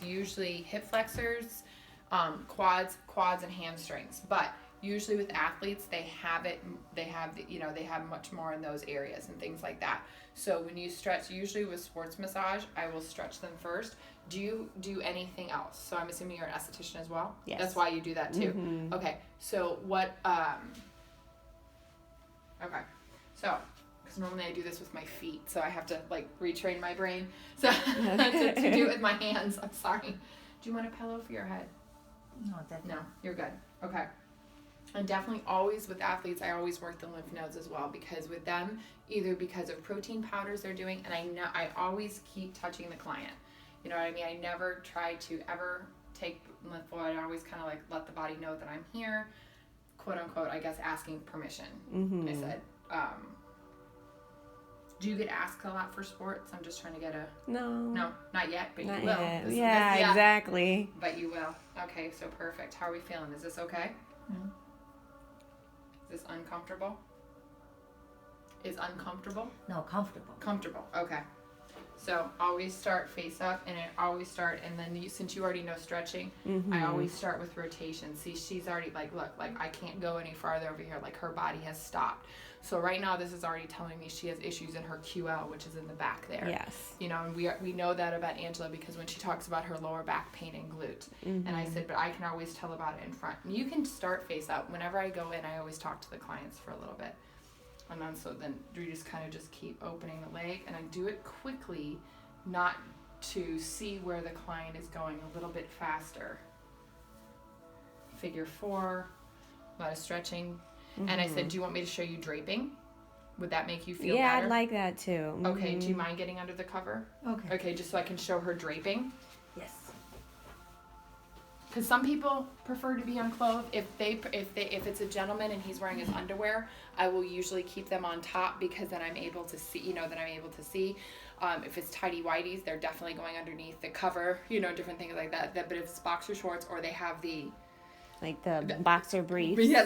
usually hip flexors, quads, and hamstrings. But usually with athletes, they have much more in those areas and things like that. So when you stretch, usually with sports massage, I will stretch them first. Do you do anything else? So I'm assuming you're an esthetician as well? Yes. That's why you do that too. Mm-hmm. Okay. So what, okay. So, because normally I do this with my feet, so I have to like retrain my brain. So to do it with my hands. I'm sorry. Do you want a pillow for your head? No, You're good. Okay. And definitely always with athletes, I always work the lymph nodes as well, because with them, either because of protein powders they're doing, and I always keep touching the client. You know what I mean? I never try to ever take lymph fluid. I always kind of like let the body know that I'm here, quote unquote, I guess, asking permission. Mm-hmm. I said, do you get asked a lot for sports? I'm just trying to get a... No, not yet, but not you will. Yet. Yeah, exactly. But you will. Okay, so perfect. How are we feeling? Is this okay? Mm-hmm. Is this uncomfortable? Is uncomfortable? No, comfortable. Comfortable. Okay. So always start face up, and and then since you already know stretching, Mm-hmm. I always start with rotation. See, she's already like, look, like I can't go any farther over here. Like her body has stopped. So right now, this is already telling me she has issues in her QL, which is in the back there. Yes. You know, and we know that about Angela because when she talks about her lower back pain and glute, Mm-hmm. and I said, but I can always tell about it in front. And you can start face up. Whenever I go in, I always talk to the clients for a little bit. And then we just kind of just keep opening the leg, and I do it quickly, not to see where the client is going, a little bit faster. Figure 4, a lot of stretching. Mm-hmm. And I said, do you want me to show you draping? Would that make you feel yeah, better? I'd like that too. Mm-hmm. Okay, do you mind getting under the cover? Okay. Okay, just so I can show her draping. Yes. Because some people prefer to be unclothed. If it's a gentleman and he's wearing his underwear, I will usually keep them on top because then I'm able to see. If it's tighty whities, they're definitely going underneath the cover. Different things like that. But if it's boxer shorts or they have the boxer briefs. Yeah,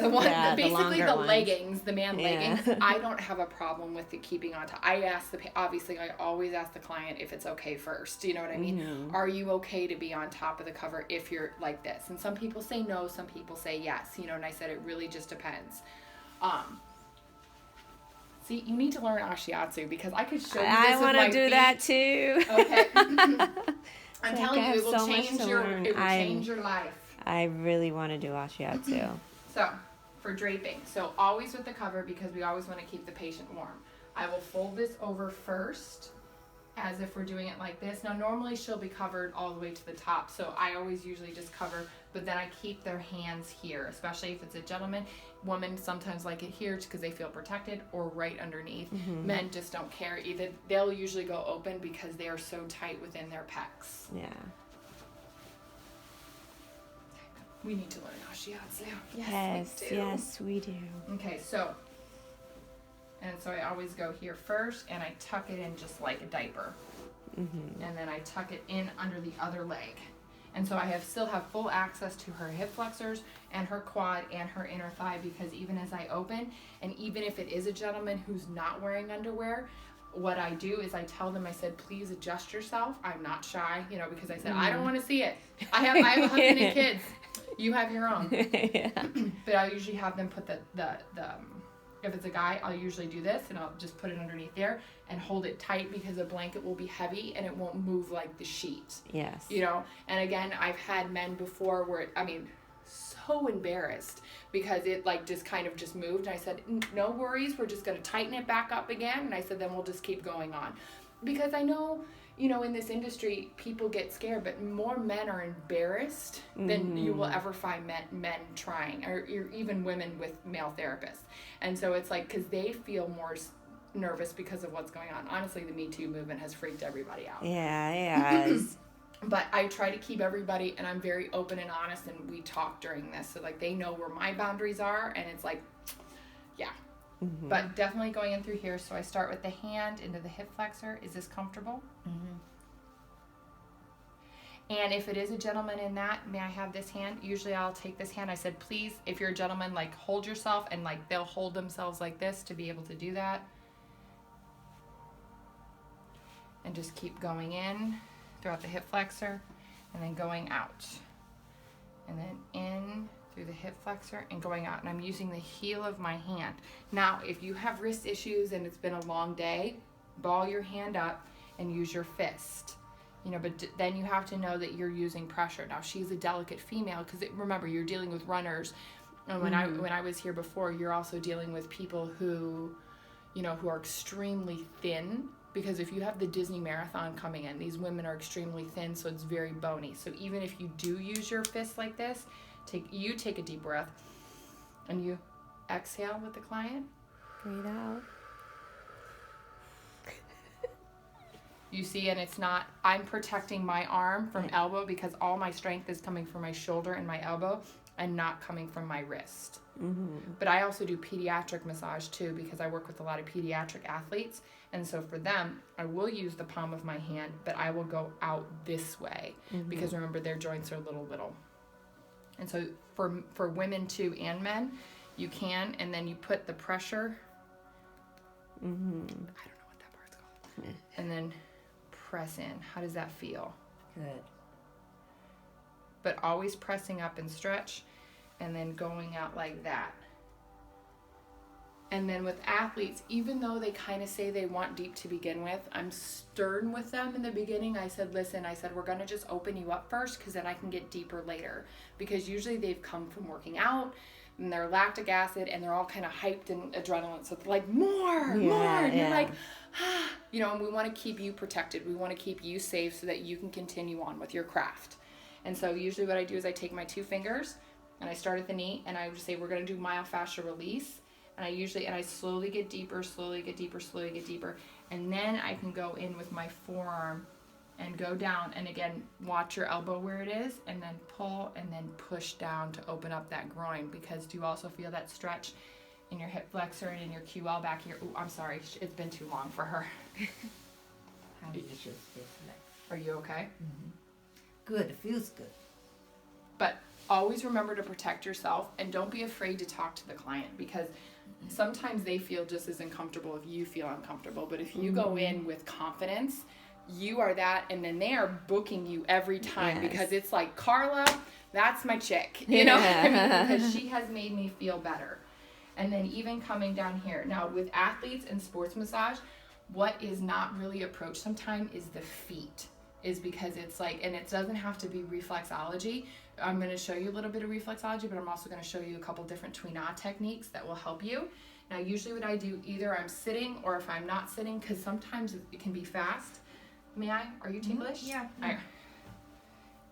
basically the ones. leggings, the man leggings. I don't have a problem with the keeping on top. I always ask the client if it's okay first. You know what I mean? Mm-hmm. Are you okay to be on top of the cover if you're like this? And some people say no, some people say yes. And I said it really just depends. See, you need to learn Ashiatsu because I could show you this I want to do that too. Okay. I'm telling you, it will so change your life. I really want to do Ashiatsu. So, for draping. So, always with the cover because we always want to keep the patient warm. I will fold this over first as if we're doing it like this. Now, normally she'll be covered all the way to the top. So, I always usually just cover, but then I keep their hands here, especially if it's a gentleman. Women sometimes like it here because they feel protected or right underneath. Mm-hmm. Men just don't care either. They'll usually go open because they are so tight within their pecs. Yeah. We need to learn Ashiatsu. Yes, we do. Okay, so I always go here first, and I tuck it in just like a diaper. Mm-hmm. And then I tuck it in under the other leg. And so I still have full access to her hip flexors and her quad and her inner thigh because even as I open, and even if it is a gentleman who's not wearing underwear, what I do is I tell them, I said, please adjust yourself. I'm not shy, because I said, I don't want to see it. I have a husband and kids. You have your own. Yeah. But I'll usually have them put the if it's a guy, I'll usually do this and I'll just put it underneath there and hold it tight because the blanket will be heavy and it won't move like the sheet. Yes. And again, I've had men before where, so embarrassed because it just kind of just moved. And I said, no worries. We're just going to tighten it back up again. And I said, then we'll just keep going on. Because I know, in this industry, people get scared, but more men are embarrassed than you will ever find men trying, or even women with male therapists. And so it's because they feel more nervous because of what's going on. Honestly, the Me Too movement has freaked everybody out. Yeah, it has. But I try to keep everybody, and I'm very open and honest, and we talk during this. So, they know where my boundaries are, and it's yeah. Mm-hmm. But definitely going in through here. So I start with the hand into the hip flexor. Is this comfortable? Mm-hmm. And if it is a gentleman in that, may I have this hand? Usually I'll take this hand. I said, please, if you're a gentleman, hold yourself, and they'll hold themselves like this to be able to do that. And just keep going in throughout the hip flexor. and then going out, and then in through the hip flexor and going out. And I'm using the heel of my hand. Now, if you have wrist issues and it's been a long day, ball your hand up and use your fist. But then you have to know that you're using pressure. Now, she's a delicate female because remember, you're dealing with runners. And when I was here before, you're also dealing with people who, who are extremely thin. Because if you have the Disney Marathon coming in, these women are extremely thin, so it's very bony. So even if you do use your fist like this, take a deep breath, and you exhale with the client. Breathe out. You see, and it's not, I'm protecting my arm from elbow because all my strength is coming from my shoulder and my elbow and not coming from my wrist. Mm-hmm. But I also do pediatric massage too because I work with a lot of pediatric athletes. And so for them, I will use the palm of my hand, but I will go out this way because remember, their joints are little. And so for women too and men, you can, and then you put the pressure. I don't know what that part's called. And then press in. How does that feel? Good. But always pressing up and stretch, and then going out like that. And then with athletes, even though they kind of say they want deep to begin with, I'm stern with them in the beginning. I said, listen, we're going to just open you up first because then I can get deeper later. Because usually they've come from working out and they're lactic acid and they're all kind of hyped and adrenaline. So they're like, more. And you're like, and we want to keep you protected. We want to keep you safe so that you can continue on with your craft. And so usually what I do is I take my 2 fingers and I start at the knee and I would say, we're going to do myofascial release. And I slowly get deeper. And then I can go in with my forearm and go down. And again, watch your elbow where it is and then pull and then push down to open up that groin. Because do you also feel that stretch in your hip flexor and in your QL back here? Oh, I'm sorry. It's been too long for her. How do you just this leg? Are you okay? Good. It feels good. But always remember to protect yourself and don't be afraid to talk to the client because sometimes they feel just as uncomfortable if you feel uncomfortable. But if you go in with confidence, you are that, and then they are booking you every time because it's like, Carla, that's my chick, because she has made me feel better. And then even coming down here. Now with athletes and sports massage, what is not really approached sometimes is the feet. Is because it's like, and it doesn't have to be reflexology. I'm going to show you a little bit of reflexology, but I'm also going to show you a couple different Tuina techniques that will help you. Now, usually what I do, either I'm sitting or if I'm not sitting, because sometimes it can be fast. May I? Are you ticklish? Yeah. All right.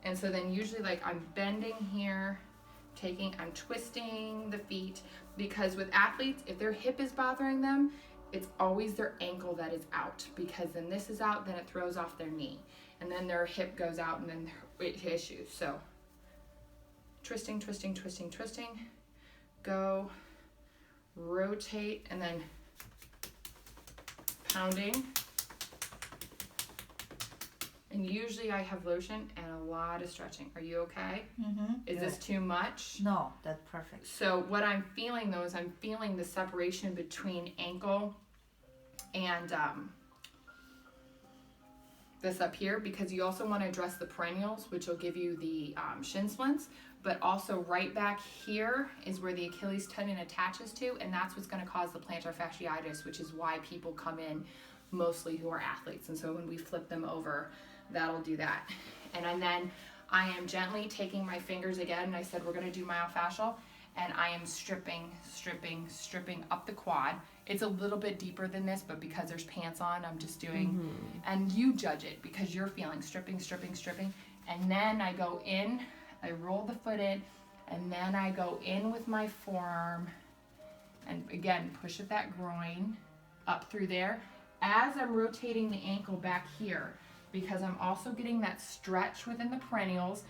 And so then usually like I'm bending here, I'm twisting the feet, because with athletes, if their hip is bothering them, it's always their ankle that is out, because then this is out, then it throws off their knee. And then their hip goes out and then it issues. So twisting, go, rotate, and then pounding. And usually I have lotion and a lot of stretching. Are you okay? Is this too much? No, that's perfect. So what I'm feeling though is I'm feeling the separation between ankle and this up here, because you also want to address the perennials, which will give you the shin splints, but also right back here is where the Achilles tendon attaches to, and that's what's going to cause the plantar fasciitis, which is why people come in mostly who are athletes. And so when we flip them over, that'll do that. And then I am gently taking my fingers again, and I said we're going to do myofascial, and I am stripping up the quad. It's a little bit deeper than this, but because there's pants on, I'm just doing, and you judge it because you're feeling stripping. And then I go in, I roll the foot in, and then I go in with my forearm, and again, push at that groin, up through there, as I'm rotating the ankle back here, because I'm also getting that stretch within the perennials,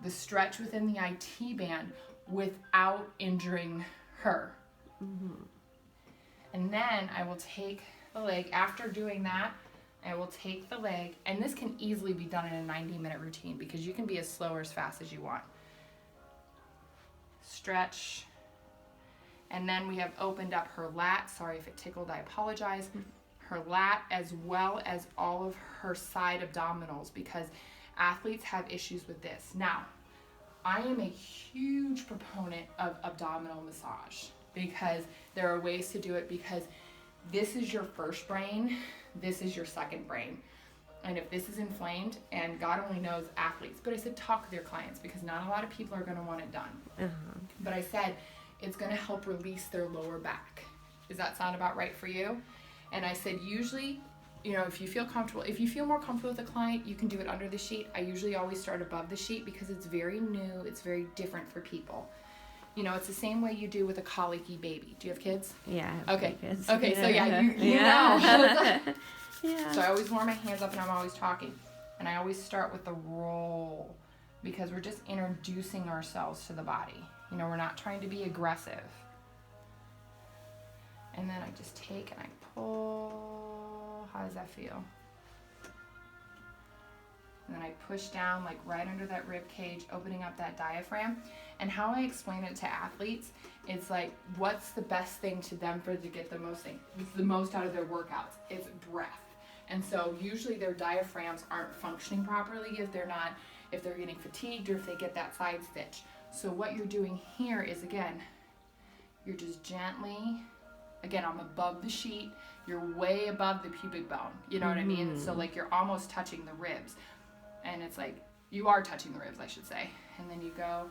the stretch within the IT band, without injuring her. And then I will take the leg. After doing that, I will take the leg, and this can easily be done in a 90-minute routine because you can be as slow or as fast as you want. Stretch. And then we have opened up her lat. Sorry if it tickled, I apologize. Her lat, as well as all of her side abdominals, because athletes have issues with this. Now, I am a huge proponent of abdominal massage because there are ways to do it, because this is your first brain, this is your second brain. And if this is inflamed, and God only knows athletes, but I said talk with your clients because not a lot of people are going to want it done. Uh-huh. But I said it's going to help release their lower back. Does that sound about right for you? And I said usually, you know, if you feel comfortable, if you feel more comfortable with a client, you can do it under the sheet. I usually always start above the sheet because it's very new, it's very different for people. You know, it's the same way you do with a colicky baby. Do you have kids? Yeah. I have Okay. kids. Okay, so yeah, you Yeah. know. Yeah. So I always warm my hands up and I'm always talking. And I always start with the roll because we're just introducing ourselves to the body. You know, we're not trying to be aggressive. And then I just take and I pull. How does that feel? And then I push down like right under that rib cage, opening up that diaphragm. And how I explain it to athletes, it's like, what's the best thing to them for to get the most out of their workouts? It's breath. And so usually their diaphragms aren't functioning properly if they're getting fatigued or if they get that side stitch. So what you're doing here is, again, you're just gently, again, I'm above the sheet, you're way above the pubic bone, you know what I mean? So like you're almost touching the ribs. And it's like, you are touching the ribs, I should say. And then you go,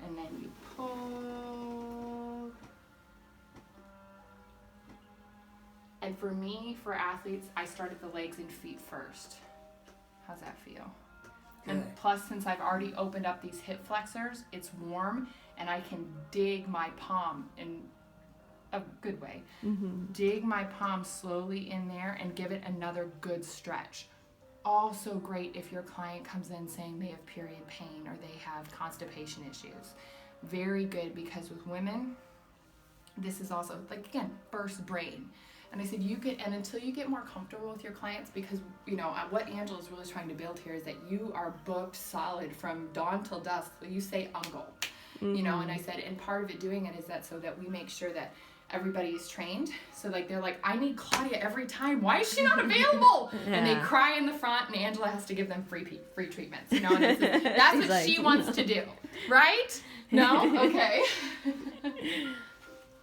and then you pull. And for me, for athletes, I start at the legs and feet first. How's that feel? Good. And plus, since I've already opened up these hip flexors, it's warm, and I can dig my palm in a good way. Dig my palm slowly in there and give it another good stretch. Also great if your client comes in saying they have period pain or they have constipation issues. Very good, because with women, this is also, like, again, first brain. And I said, and until you get more comfortable with your clients, because, you know, what Angela's really trying to build here is that you are booked solid from dawn till dusk. You say uncle, you know, and I said, and part of it doing it is that so that we make sure that everybody is trained. So like, they're like, I need Claudia every time. Why is she not available? Yeah. And they cry in the front, and Angela has to give them free treatments, you know, and that's what like, she wants to do, right? No? Okay.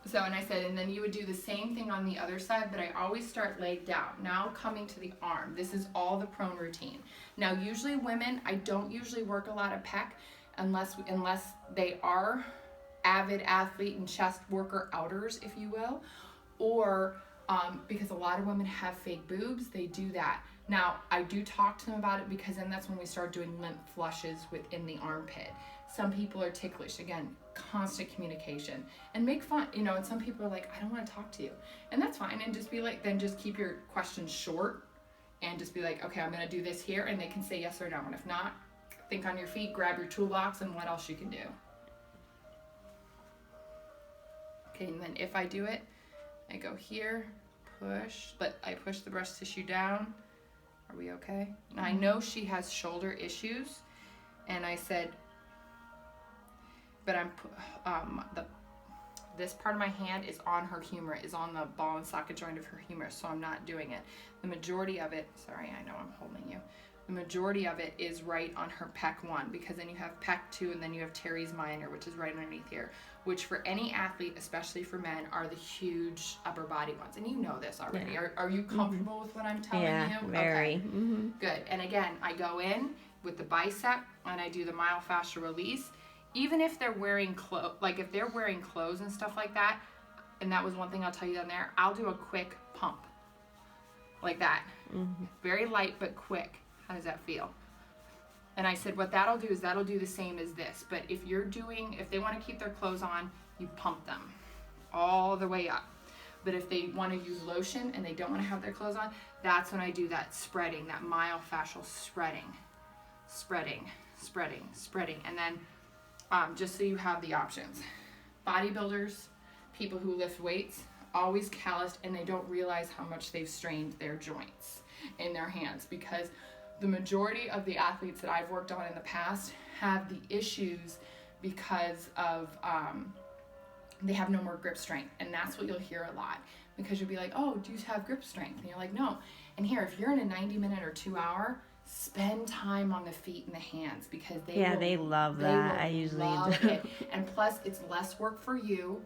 So, and I said, and then you would do the same thing on the other side, but I always start leg down. Now coming to the arm. This is all the prone routine. Now, usually women, I don't usually work a lot of pec unless they are avid athlete and chest worker outers, if you will, or because a lot of women have fake boobs, they do that. Now, I do talk to them about it because then that's when we start doing lymph flushes within the armpit. Some people are ticklish. Again, constant communication and make fun, you know, and some people are like, I don't want to talk to you. And that's fine. And just be like, then just keep your questions short and just be like, okay, I'm going to do this here. And they can say yes or no. And if not, think on your feet, grab your toolbox and what else you can do. Okay, and then if I do it, I go here, push, but I push the breast tissue down. Are we okay? Now I know she has shoulder issues, and I said, but this part of my hand is on her humerus, is on the ball and socket joint of her humerus, so I'm not doing it. The majority of it, sorry, I know I'm holding you. The majority of it is right on her pec 1, because then you have pec 2, and then you have teres minor, which is right underneath here, which for any athlete, especially for men, are the huge upper body ones. And you know this already. Yeah. Are you comfortable with what I'm telling you? Yeah, very. Okay. Good. And again, I go in with the bicep, and I do the myofascial release. Even if they're wearing clothes, like if they're wearing clothes and stuff like that, and that was one thing I'll tell you down there, I'll do a quick pump. Like that. Very light, but quick. How does that feel? And I said, what that'll do is that'll do the same as this. But if they want to keep their clothes on, you pump them all the way up. But if they want to use lotion and they don't want to have their clothes on, that's when I do that spreading, that myofascial spreading. And then just so you have the options. Bodybuilders, people who lift weights, always calloused, and they don't realize how much they've strained their joints in their hands, because the majority of the athletes that I've worked on in the past have the issues because of they have no more grip strength. And that's what you'll hear a lot, because you'll be like, oh, do you have grip strength? And you're like, no. And here, if you're in a 90-minute or 2-hour, spend time on the feet and the hands because they love that. I usually love do. it. And plus, it's less work for you.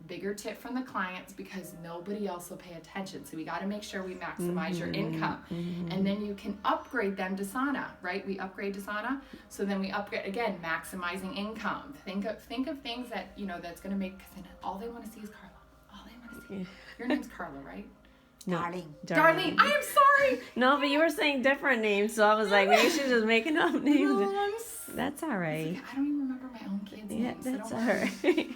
Bigger tip from the clients because nobody else will pay attention. So we got to make sure we maximize your income. And then you can upgrade them to sauna, right? We upgrade to sauna. So then we upgrade again, maximizing income. Think of things that, that's going to make, because all they want to see is Carla. All they want to see. Your name's Carla, right? No, Darling. Darlene, I am sorry. No, but you were saying different names, so I was like, maybe she's just making up names. No, That's all right. I don't even remember my own kids' Yeah, names. So that's don't all worry. right.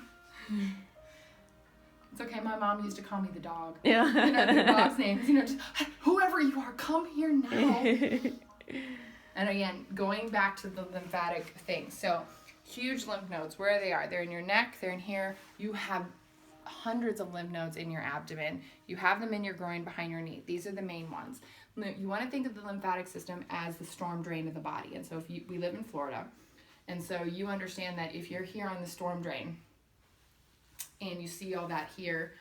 It's okay. My mom used to call me the dog. Yeah. The dog's names. Just whoever you are, come here now. And again, going back to the lymphatic thing. So, huge lymph nodes, where they are. They're in your neck. They're in here. You have hundreds of lymph nodes in your abdomen. You have them in your groin, behind your knee. These are the main ones. You want to think of the lymphatic system as the storm drain of the body. And so, we live in Florida, and so you understand that if you're here on the storm drain, and you see all that here,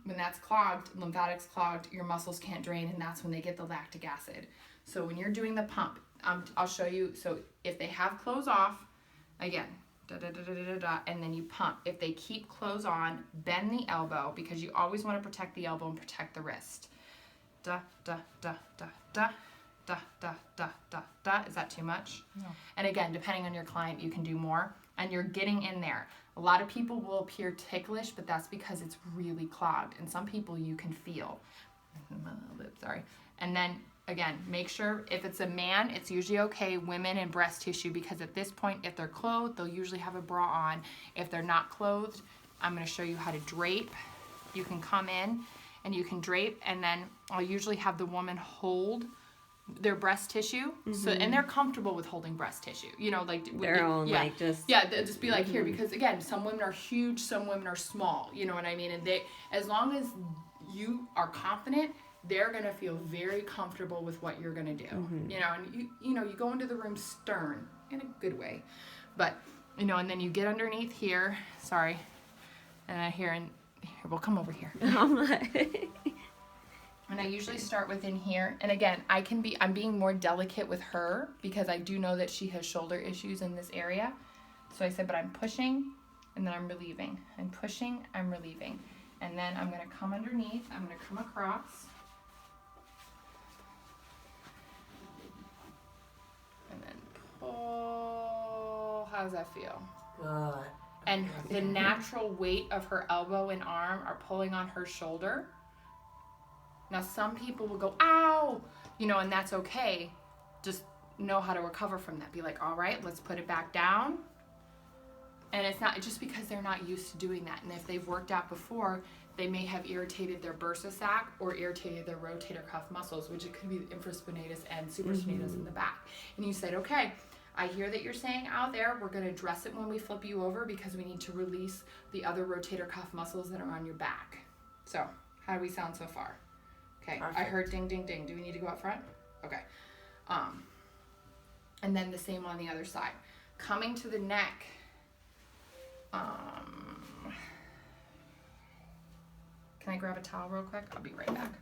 when that's clogged, lymphatics clogged, your muscles can't drain, and that's when they get the lactic acid. So when you're doing the pump, I'll show you. So if they have clothes off, again, and then you pump. If they keep clothes on, bend the elbow, because you always want to protect the elbow and protect the wrist. Da, da, da, da, da. Da, da, da, da, da. Is that too much? No. And again, depending on your client, you can do more. And you're getting in there. A lot of people will appear ticklish, but that's because it's really clogged. And some people you can feel. Sorry. And then, again, make sure if it's a man, it's usually okay. Women and breast tissue, because at this point, if they're clothed, they'll usually have a bra on. If they're not clothed, I'm going to show you how to drape. You can come in and you can drape. And then I'll usually have the woman hold their breast tissue, so and they're comfortable with holding breast tissue, Their own, yeah, like, just they'll just be like here, because again, some women are huge, some women are small, you know what I mean, and they, as long as you are confident, they're gonna feel very comfortable with what you're gonna do, and you go into the room stern in a good way, but and then you get underneath here, and here we'll come over here. And I usually start within here. And again, I'm being more delicate with her because I do know that she has shoulder issues in this area. So I said, but I'm pushing and then I'm relieving. I'm pushing, I'm relieving. And then I'm going to come underneath. I'm going to come across. And then pull. How does that feel? Good. And the natural weight of her elbow and arm are pulling on her shoulder. Now, some people will go, ow, and that's okay. Just know how to recover from that. Be like, all right, let's put it back down. And it's not just because they're not used to doing that. And if they've worked out before, they may have irritated their bursa sac or irritated their rotator cuff muscles, which it could be the infraspinatus and supraspinatus in the back. And you said, okay, I hear that you're saying out there, we're going to address it when we flip you over because we need to release the other rotator cuff muscles that are on your back. So, how do we sound so far? Okay, perfect. I heard ding, ding, ding. Do we need to go up front? Okay. And then the same on the other side. Coming to the neck. Can I grab a towel real quick? I'll be right back.